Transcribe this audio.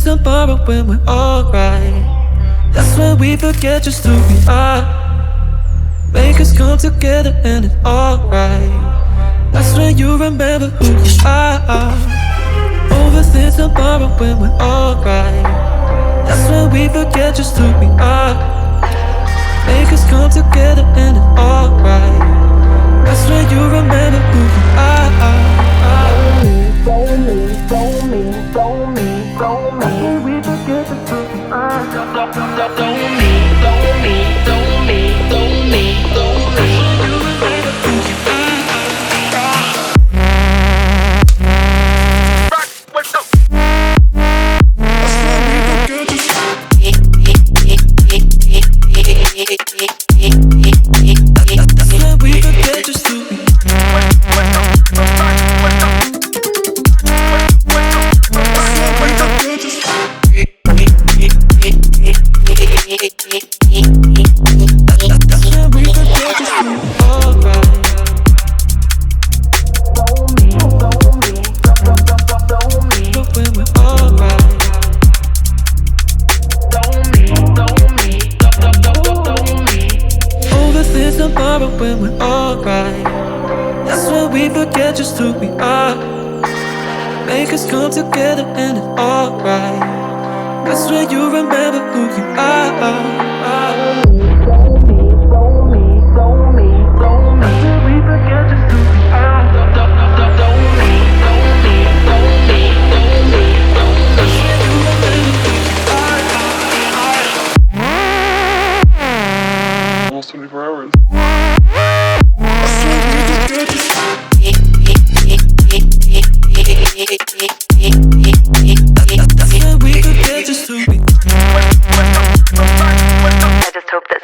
tomorrow when we're alright. That's when we forget just who we are. Make us come together and it's alright. That's when you remember who you are. Overthink tomorrow when we're alright. That's when we forget just who we are. Make us come together and it's alright. That's when you remember who you are. That's when we forget just who we are. When we're alright, that's when we forget just who we are. Make us come together and it's alright. That's when you remember who you are. Almost 24 hours. I just hope this.